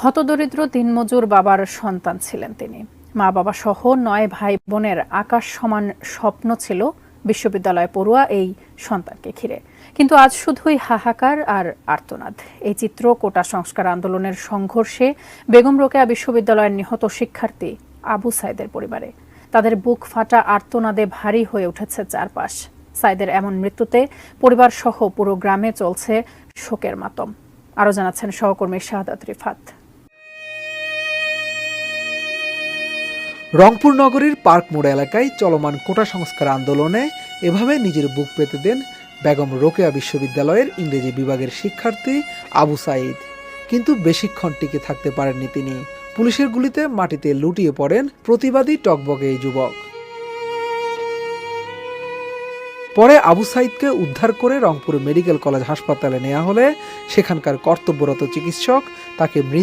হতদরিদ্র দিনমজুর বাবার সন্তান ছিলেন তিনি। মা বাবা সহ 9 ভাই বোনের আকাশ সমান স্বপ্ন ছিল বিশ্ববিদ্যালয় পড়ুয়া এই সন্তানকে ঘিরে, কিন্তু আজ শুধুই হাহাকার আর আর্তনাদ। এই চিত্র কোটা সংস্কার আন্দোলনের সংঘর্ষে বেগম রোকেয়া বিশ্ববিদ্যালয়ের নিহত শিক্ষার্থী আবু সাইদের পরিবারে। তাদের বুক ফাটা আর্তনাদে ভারী হয়ে উঠেছে চারপাশ। সাইদের এমন মৃত্যুতে পরিবার সহ পুরো গ্রামে চলছে শোকের মাতম। আরো জানাচ্ছেন সহকর্মী শাহাদাত রিফাত। রংপুর নগরীর পার্ক মোড় এলাকায় চলমান কোটা সংস্কার আন্দোলনে এভাবে নিজের বুক পেতে দেন বেগম রোকেয়া বিশ্ববিদ্যালয়ের ইংরেজি বিভাগের শিক্ষার্থী আবু সাইদ। কিন্তু বেশিক্ষণ টিকে থাকতে পারেননি তিনি। পুলিশের গুলিতে মাটিতে লুটিয়ে পড়েন প্রতিবাদী টকবকে এই যুবক। পরে আবু সাইদকে উদ্ধার করে রংপুর মেডিকেল কলেজ হাসপাতালে নেওয়া হলে সেখানকার কর্তব্যরত চিকিৎসক তাকে মৃত